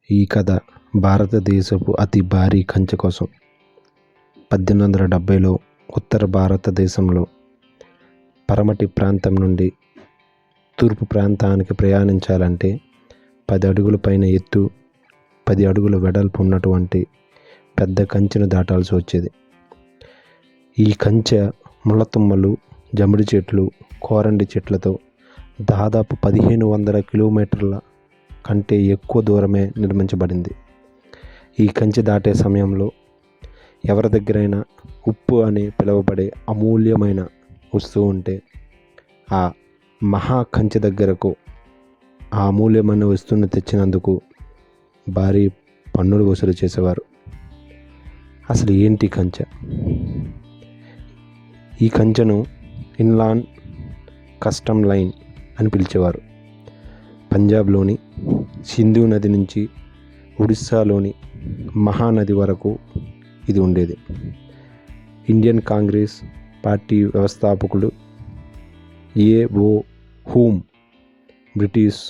ఈ కథ భారతదేశపు అతి భారీ కంచె కోసం. 1870లో ఉత్తర భారతదేశంలో పడమటి ప్రాంతం నుండి తూర్పు ప్రాంతానికి ప్రయాణించాలంటే 10 అడుగుల పైన ఎత్తు, 10 అడుగుల వెడల్పు ఉన్నటువంటి పెద్ద కంచెను దాటాల్సి వచ్చేది. ఈ కంచె ముళ్ళతుమ్మలు, జమిడి చెట్లు, కోరండి చెట్లతో దాదాపు 1500 కిలోమీటర్ల కంటే ఎక్కువ దూరమే నిర్మించబడింది. ఈ కంచె దాటే సమయంలో ఎవరి దగ్గరైనా ఉప్పు అని పిలువబడే అమూల్యమైన వస్తువు ఉంటే ఆ మహా కంచె దగ్గరకు ఆ అమూల్యమైన వస్తువుని తెచ్చినందుకు భారీ పన్నులు వసూలు చేసేవారు. అసలు ఏంటి కంచె? ఈ కంచెను ఇన్లాండ్ కస్టమ్ లైన్ అని పిలిచేవారు. పంజాబ్లోని సింధు నది నుంచి ఒడిస్సాలోని మహానది వరకు ఇది ఉండేది. ఇండియన్ కాంగ్రెస్ పార్టీ వ్యవస్థాపకులు ఏ.ఓ. హూమ్ బ్రిటిష్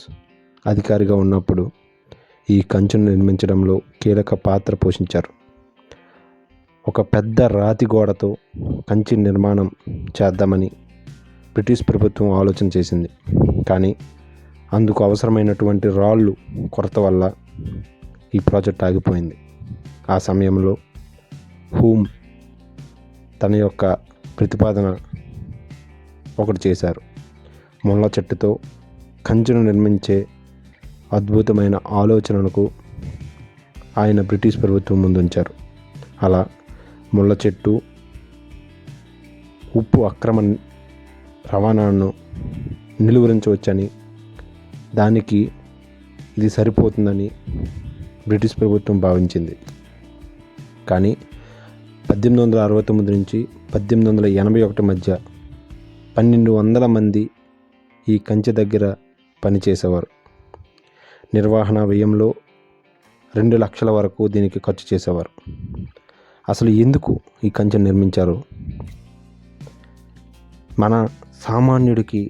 అధికారిగా ఉన్నప్పుడు ఈ కంచెను నిర్మించడంలో కీలక పాత్ర పోషించారు. ఒక పెద్ద రాతి గోడతో కంచె నిర్మాణం చేద్దామని బ్రిటిష్ ప్రభుత్వం ఆలోచన చేసింది. కానీ అందుకు అవసరమైనటువంటి రాళ్ళు కొరత వల్ల ఈ ప్రాజెక్ట్ ఆగిపోయింది. ఆ సమయంలో హూమ్ తన యొక్క ప్రతిపాదన ఒకటి చేశారు. ముళ్ళ చెట్టుతో కంచెను నిర్మించే అద్భుతమైన ఆలోచనలకు ఆయన బ్రిటిష్ ప్రభుత్వం ముందుంచారు. అలా ముళ్ళ చెట్టు, ఉప్పు అక్రమ రవాణాను నిలువరించవచ్చని, దానికి ఇది సరిపోతుందని బ్రిటిష్ ప్రభుత్వం భావించింది. కానీ 1869 నుంచి 1881 మధ్య 1200 మంది ఈ కంచె దగ్గర పనిచేసేవారు. నిర్వహణ వ్యయంలో 2 లక్షల వరకు దీనికి ఖర్చు చేసేవారు. అసలు ఎందుకు ఈ కంచె నిర్మించారు? మన సామాన్యుడికి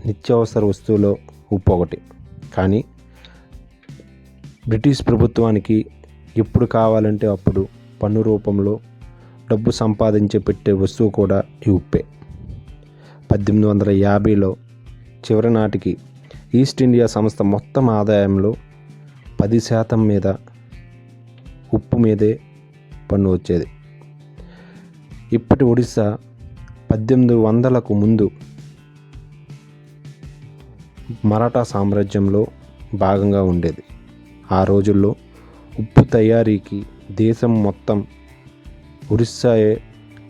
నిత్యావసర వస్తువులో ఉప్పు ఒకటి. కానీ బ్రిటిష్ ప్రభుత్వానికి ఎప్పుడు కావాలంటే అప్పుడు పన్ను రూపంలో డబ్బు సంపాదించి పెట్టే వస్తువు కూడా ఈ ఉప్పే. 1850లో చివరి నాటికి ఈస్ట్ ఇండియా సంస్థ మొత్తం ఆదాయంలో 10% మీద ఉప్పు మీదే పన్ను వచ్చేది. ఇప్పటి ఒడిస్సా 1800లకు ముందు మరాఠా సామ్రాజ్యంలో భాగంగా ఉండేది. ఆ రోజుల్లో ఉప్పు తయారీకి దేశం మొత్తం ఒరిస్సాయే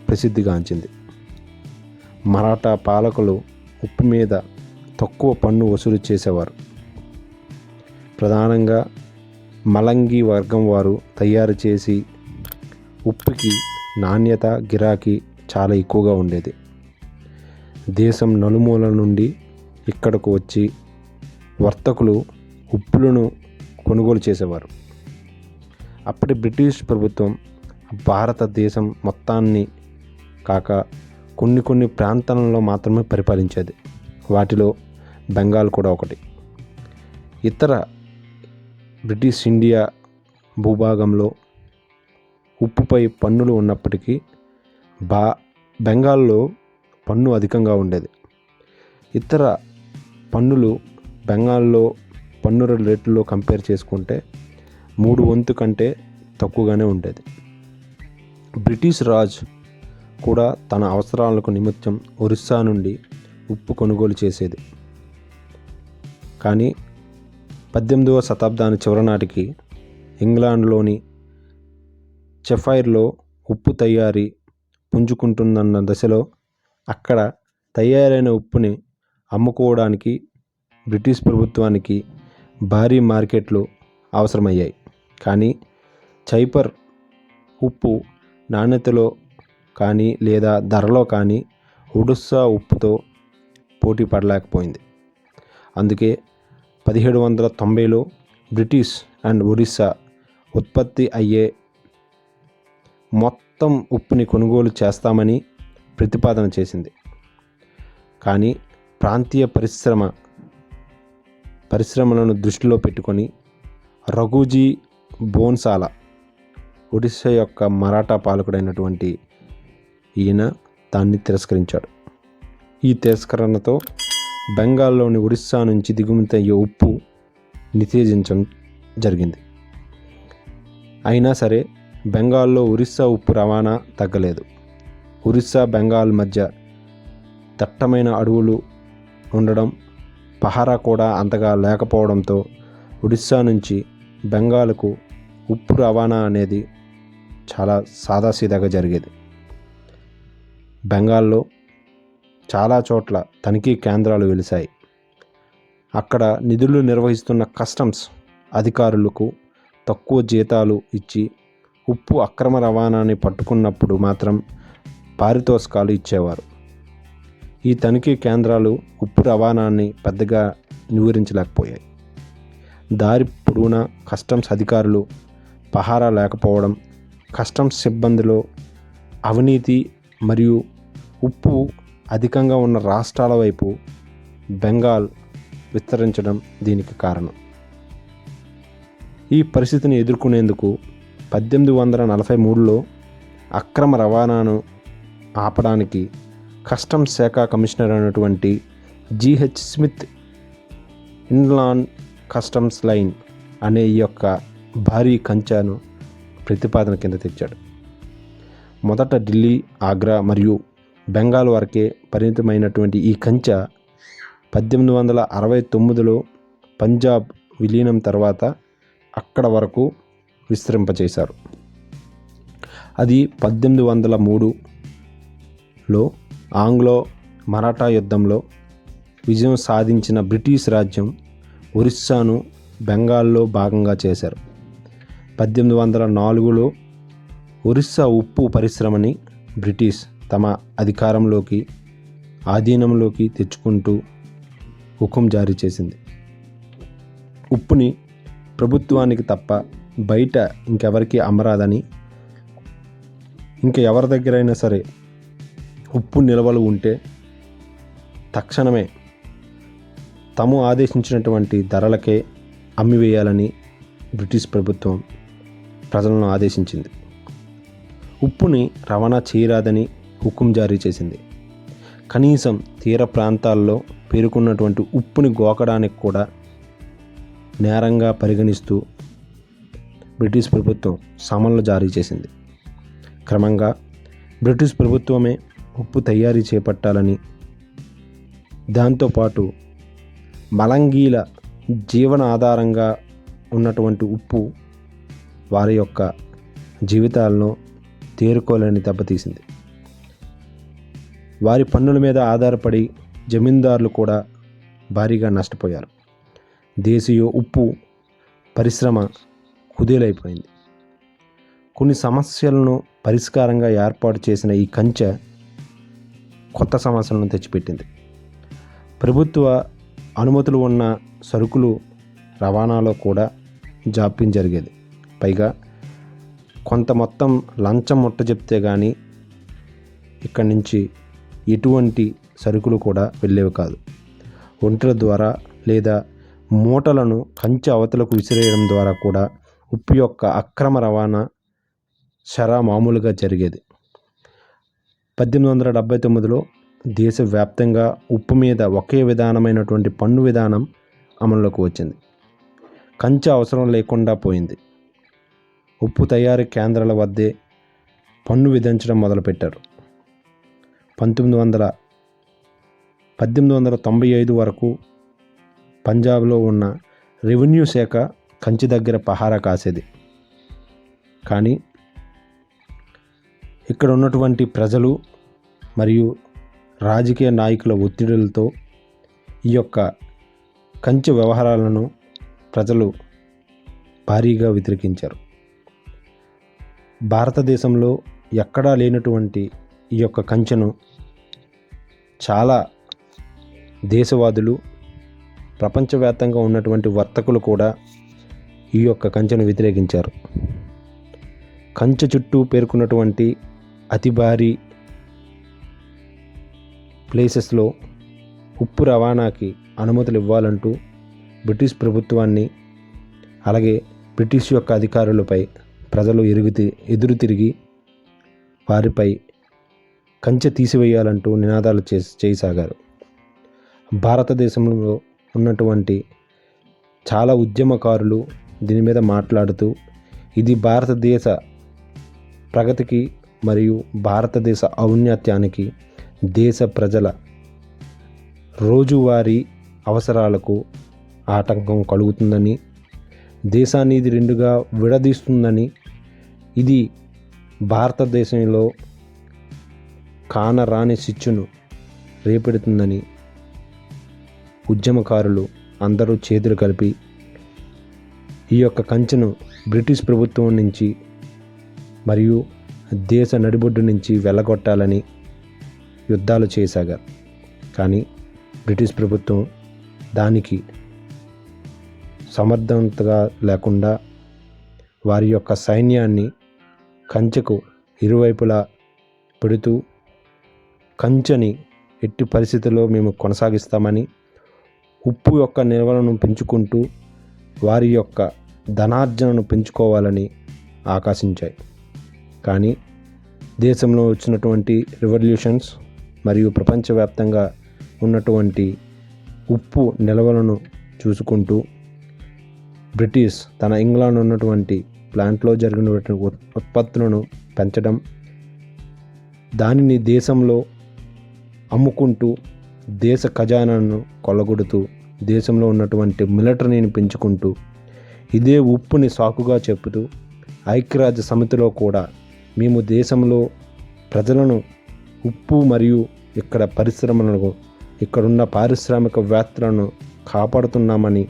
ప్రసిద్ధిగాంచింది. మరాఠా పాలకులు ఉప్పు మీద తక్కువ పన్ను వసూలు చేసేవారు. ప్రధానంగా మలంగి వర్గం వారు తయారు చేసి ఉప్పుకి నాణ్యత, గిరాకీ చాలా ఎక్కువగా ఉండేది. దేశం నలుమూలల నుండి ఇక్కడకు వచ్చి వర్తకులు ఉప్పులను కొనుగోలు చేసేవారు. అప్పటి బ్రిటిష్ ప్రభుత్వం భారతదేశం మొత్తాన్ని కాక కొన్ని ప్రాంతాలలో మాత్రమే పరిపాలించేది. వాటిలో బెంగాల్ కూడా ఒకటి. ఇతర బ్రిటిష్ ఇండియా భూభాగంలో ఉప్పుపై పన్నులు ఉన్నప్పటికీ బెంగాల్లో పన్ను అధికంగా ఉండేది. ఇతర పన్నులు బెంగాల్లో పన్నుల రేట్లలో కంపేర్ చేసుకుంటే 3 వంతు కంటే తక్కువగానే ఉండేది. బ్రిటిష్ రాజ్ కూడా తన అవసరాలకు నిమిత్తం ఒరిస్సా నుండి ఉప్పు కొనుగోలు చేసేది. కానీ 18వ శతాబ్దానికి చివరి నాటికి ఇంగ్లాండ్లోని చెఫైర్లో ఉప్పు తయారీ పుంజుకుంటుందన్న దశలో అక్కడ తయారైన ఉప్పుని అమ్ముకోవడానికి బ్రిటిష్ ప్రభుత్వానికి భారీ మార్కెట్లు అవసరమయ్యాయి. కానీ చైపర్ ఉప్పు నాణ్యతలో కానీ లేదా ధరలో కానీ ఒడిస్సా ఉప్పుతో పోటీ పడలేకపోయింది. అందుకే 1790లో బ్రిటిష్ అండ్ ఒడిస్సా ఉత్పత్తి అయ్యే మొత్తం ఉప్పుని కొనుగోలు చేస్తామని ప్రతిపాదన చేసింది. కానీ ప్రాంతీయ పరిశ్రమలను దృష్టిలో పెట్టుకొని రఘుజీ బోన్సాల ఒడిశా యొక్క మరాఠా పాలకుడైనటువంటి ఈయన దాన్ని తిరస్కరించాడు. ఈ తిరస్కరణతో బెంగాల్లోని ఒడిశా నుంచి దిగుమతి అయ్యే ఉప్పు నిషేధించడం జరిగింది. అయినా సరే బెంగాల్లో ఒరిస్సా ఉప్పు రవాణా తగ్గలేదు. ఒరిస్సా బెంగాల్ మధ్య దట్టమైన అడవులు ఉండడం, పహారా కూడా అంతగా లేకపోవడంతో ఒడిస్సా నుంచి బెంగాల్కు ఉప్పు రవాణా అనేది చాలా సాదాసీదాగా జరిగేది. బెంగాల్లో చాలా చోట్ల తనిఖీ కేంద్రాలు వెలిశాయి. అక్కడ నిధులు నిర్వహిస్తున్న కస్టమ్స్ అధికారులకు తక్కువ జీతాలు ఇచ్చి ఉప్పు అక్రమ రవాణాని పట్టుకున్నప్పుడు మాత్రం పారితోషికాలు ఇచ్చేవారు. ఈ తనిఖీ కేంద్రాలు ఉప్పు రవాణాన్ని పెద్దగా నివారించలేకపోయాయి. దారి పొడవునా కస్టమ్స్ అధికారులు పహారా లేకపోవడం, కస్టమ్స్ సిబ్బందిలో అవినీతి మరియు ఉప్పు అధికంగా ఉన్న రాష్ట్రాల వైపు బెంగాల్ విస్తరించడం దీనికి కారణం. ఈ పరిస్థితిని ఎదుర్కొనేందుకు 1843లో అక్రమ రవాణాను ఆపడానికి కస్టమ్స్ శాఖ కమిషనర్ అయినటువంటి G.H. Smith inland customs line అనే ఈ యొక్క భారీ కంచెను ప్రతిపాదన కింద తెచ్చాడు. మొదట ఢిల్లీ, ఆగ్రా మరియు బెంగాల్ వరకే పరిమితమైనటువంటి ఈ కంచె 1869లో పంజాబ్ విలీనం తర్వాత అక్కడ వరకు విస్తరింపచేశారు. అది 1803లో ఆంగ్లో మరాఠా యుద్ధంలో విజయం సాధించిన బ్రిటిష్ రాజ్యం ఒరిస్సాను బెంగాల్లో భాగంగా చేశారు. 1804లో ఒరిస్సా ఉప్పు పరిశ్రమని బ్రిటిష్ తమ ఆధీనంలోకి తెచ్చుకుంటూ హుకుం జారీ చేసింది. ఉప్పుని ప్రభుత్వానికి తప్ప బయట ఇంకెవరికి అమ్మరాదని, ఎవరి దగ్గరైనా సరే ఉప్పు నిల్వలు ఉంటే తక్షణమే తాము ఆదేశించినటువంటి ధరలకే అమ్మివేయాలని బ్రిటిష్ ప్రభుత్వం ప్రజలను ఆదేశించింది. ఉప్పుని రవాణా చేయరాదని హుకుం జారీ చేసింది. కనీసం తీర ప్రాంతాల్లో పేరుకున్నటువంటి ఉప్పుని గోకడానికి కూడా నేరంగా పరిగణిస్తూ బ్రిటిష్ ప్రభుత్వం సమన్లు జారీ చేసింది. క్రమంగా బ్రిటిష్ ప్రభుత్వమే ఉప్పు తయారీ చేపట్టాలని, దాంతోపాటు మలంగీల జీవన ఆధారంగా ఉన్నటువంటి ఉప్పు వారి యొక్క జీవితాలను తేరుకోలేని దెబ్బతీసింది. వారి పన్నుల మీద ఆధారపడి జమీందారులు కూడా భారీగా నష్టపోయారు. దేశీయ ఉప్పు పరిశ్రమ కుదేలైపోయింది. కొన్ని సమస్యలను పరిష్కారంగా ఏర్పాటు చేసిన ఈ కంచె కొత్త సమస్యలను తెచ్చిపెట్టింది. ప్రభుత్వ అనుమతులు ఉన్న సరుకులు రవాణాలో కూడా జాప్యం జరిగేది. పైగా కొంత మొత్తం లంచం ముట్ట చెప్తే కానీ ఇక్కడి నుంచి ఎటువంటి సరుకులు కూడా వెళ్ళేవి కాదు. ఒంటెల ద్వారా లేదా మూటలను కంచె అవతలకు విసిరేయడం ద్వారా కూడా ఉప్పు యొక్క అక్రమ రవాణా మామూలుగా జరిగేది. 1879లో దేశవ్యాప్తంగా ఉప్పు మీద ఒకే విధానమైనటువంటి పన్ను విధానం అమల్లోకి వచ్చింది. కంచె అవసరం లేకుండా పోయింది. ఉప్పు తయారీ కేంద్రాల వద్దే పన్ను విధించడం మొదలుపెట్టారు. 1895 వరకు పంజాబ్లో ఉన్న రెవెన్యూ శాఖ కంచె దగ్గర పహారా కాసేది. కానీ ఇక్కడ ఉన్నటువంటి ప్రజలు మరియు రాజకీయ నాయకుల ఒత్తిడులతో ఈ యొక్క కంచె వ్యవహారాలను ప్రజలు భారీగా వ్యతిరేకించారు. భారతదేశంలో ఎక్కడా లేనటువంటి ఈ యొక్క కంచెను చాలా దేశవాదులు, ప్రపంచవ్యాప్తంగా ఉన్నటువంటి వర్తకులు కూడా ఈ యొక్క కంచెను వ్యతిరేకించారు. కంచె చుట్టూ పేర్కొన్నటువంటి అతి భారీ ప్లేసెస్లో ఉప్పు రవాణాకి అనుమతులు ఇవ్వాలంటూ బ్రిటిష్ ప్రభుత్వాన్ని, అలాగే బ్రిటిష్ యొక్క అధికారులపై ప్రజలు ఎదురు తిరిగి వారిపై కంచె తీసివేయాలంటూ నినాదాలు చేయసాగారు. భారతదేశంలో ఉన్నటువంటి చాలా ఉద్యమకారులు దీని మీద మాట్లాడుతూ ఇది భారతదేశ ప్రగతికి మరియు భారతదేశ ఔన్నత్యానికి, దేశ ప్రజల రోజువారీ అవసరాలకు ఆటంకం కలుగుతుందని, దేశాన్ని ఇది రెండుగా విడదీస్తుందని, ఇది భారతదేశంలో కానరాని చిచ్చును రేపెడుతుందని ఉద్యమకారులు అందరూ చేతులు కలిపి ఈ యొక్క కంచెను బ్రిటిష్ ప్రభుత్వం నుంచి మరియు దేశ నడిబొడ్డు నుంచి వెళ్ళగొట్టాలని యుద్ధాలు చేయసాగారు. కానీ బ్రిటిష్ ప్రభుత్వం దానికి సమర్థవంతంగా లేకుండా వారి యొక్క సైన్యాన్ని కంచెకు ఇరువైపులా పెడుతూ కంచెని ఎట్టి పరిస్థితుల్లో మేము కొనసాగిస్తామని, ఉప్పు యొక్క నిల్వలను పెంచుకుంటూ వారి యొక్క ధనార్జనను పెంచుకోవాలని ఆకాశించాయి. కానీ దేశంలో వచ్చినటువంటి రెవల్యూషన్స్ మరియు ప్రపంచవ్యాప్తంగా ఉన్నటువంటి ఉప్పు నిల్వలను చూసుకుంటూ బ్రిటిష్ తన ఇంగ్లాండ్ ఉన్నటువంటి ప్లాంట్లో జరిగినటువంటి ఉత్పత్తులను పెంచడం, దానిని దేశంలో అమ్ముకుంటూ దేశ ఖజానాను కొల్లగొడుతూ దేశంలో ఉన్నటువంటి మిలిటరీని పెంచుకుంటూ ఇదే ఉప్పుని సాకుగా చెప్పుతూ ఐక్యరాజ్య సమితిలో కూడా మేము దేశంలో ప్రజలను ఉప్పు మరియు ఇక్కడ పరిశ్రమలను ఇక్కడున్న పారిశ్రామికవేత్తలను కాపాడుతున్నామని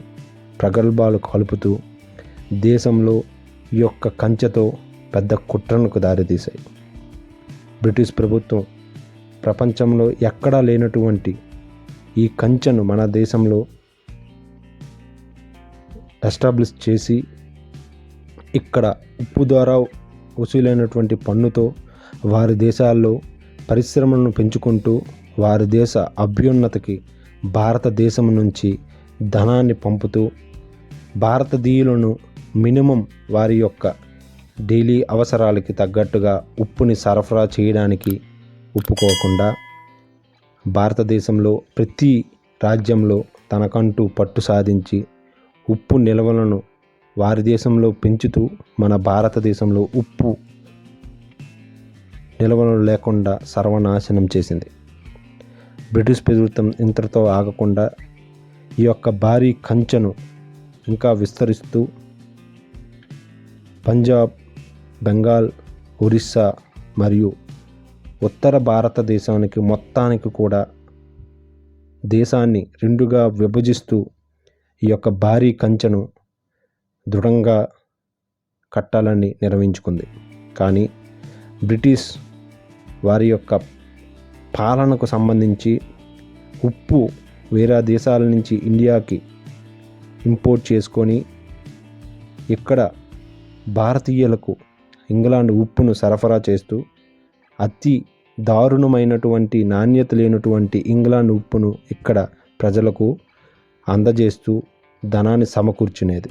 ప్రగల్భాలు కలుపుతూ దేశంలో ఈ యొక్క కంచెతో పెద్ద కుట్రలకు దారితీశాయి. బ్రిటిష్ ప్రభుత్వం ప్రపంచంలో ఎక్కడా లేనటువంటి ఈ కంచెను మన దేశంలో ఎస్టాబ్లిష్ చేసి ఇక్కడ ఉప్పు ద్వారా వసూలైనటువంటి పన్నుతో వారి దేశాల్లో పరిశ్రమలను పెంచుకుంటూ వారి దేశ అభ్యున్నతికి భారతదేశం నుంచి ధనాన్ని పంపుతూ భారతీయులను మినిమం వారి యొక్క డైలీ అవసరాలకి తగ్గట్టుగా ఉప్పుని సరఫరా చేయడానికి ఒప్పుకోకుండా భారతదేశంలో ప్రతి రాజ్యంలో తనకంటూ పట్టు సాధించి ఉప్పు నిల్వలను వారి దేశంలో పెంచుతూ మన భారతదేశంలో ఉప్పు నిల్వలు లేకుండా సర్వనాశనం చేసింది. బ్రిటిష్ ప్రభుత్వం ఇంతటితో ఆగకుండా ఈ యొక్క భారీ కంచెను ఇంకా విస్తరిస్తూ పంజాబ్, బెంగాల్, ఒరిస్సా మరియు ఉత్తర భారతదేశానికి మొత్తానికి కూడా దేశాన్ని రెండుగా విభజిస్తూ ఈ యొక్క భారీ కంచెను దృఢంగా కట్టాలని నిర్వహించుకుంది. కానీ బ్రిటిష్ వారి యొక్క పాలనకు సంబంధించి ఉప్పు వేరే దేశాల నుంచి ఇండియాకి ఇంపోర్ట్ చేసుకొని ఇక్కడ భారతీయులకు ఇంగ్లాండ్ ఉప్పును సరఫరా చేస్తూ అతి దారుణమైనటువంటి నాణ్యత లేనటువంటి ఇంగ్లాండ్ ఉప్పును ఇక్కడ ప్రజలకు అందజేస్తూ ధనాన్ని సమకూర్చునేది.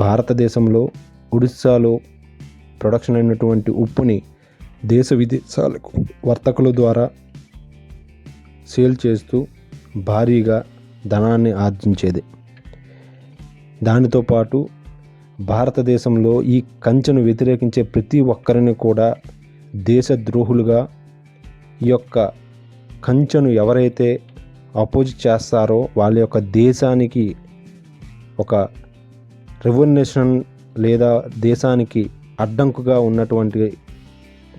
భారతదేశంలో ఒడిస్సాలో ప్రొడక్షన్ అయినటువంటి ఉప్పుని దేశ విదేశాలకు వర్తకుల ద్వారా సేల్ చేస్తూ భారీగా ధనాన్ని ఆర్జించేది. దానితో పాటు భారతదేశంలో ఈ కంచెను వ్యతిరేకించే ప్రతి ఒక్కరిని కూడా దేశద్రోహులుగా, ఈ యొక్క కంచెను ఎవరైతే అపోజ్ చేస్తారో వాళ్ళ యొక్క దేశానికి ఒక రెవల్యూషన్ లేదా దేశానికి అడ్డంకుగా ఉన్నటువంటి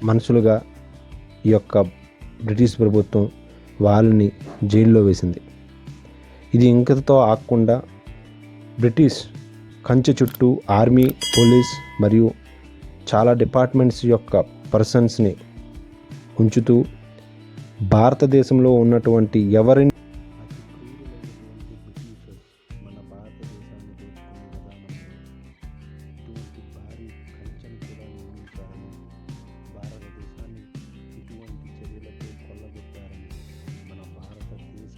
మనుషులుగా ఈ యొక్క బ్రిటిష్ ప్రభుత్వం వాళ్ళని జైల్లో వేసింది. ఇది ఇంకతో ఆగకుండా బ్రిటిష్ కంచె చుట్టూ ఆర్మీ, పోలీస్ మరియు చాలా డిపార్ట్మెంట్స్ యొక్క పర్సన్స్ని ఉంచుతూ భారతదేశంలో ఉన్నటువంటి ఎవరిని మన భారతదేశాన్ని ఇటువంటి భారీ కంచెను కూడా నిర్మించారని, భారతదేశాన్ని ఇటువంటి చర్యలతో కొల్లగొట్టారని, మన భారతదేశ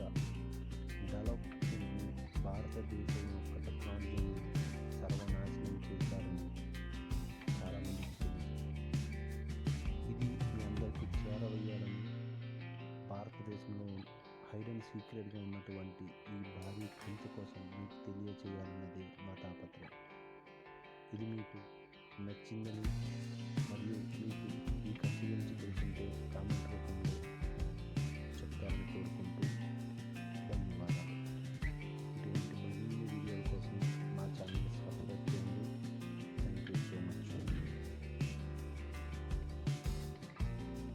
డెవలప్మెంట్ని, భారతదేశం యొక్క టెక్నాలజీని సర్వనాశనం సీక్రెట్గా ఉన్నటువంటి ఈ భారీ కంచె కోసం మీకు తెలియచేయాలన్నదే మా తాపత్రయం. ఇది మీకు నచ్చిందని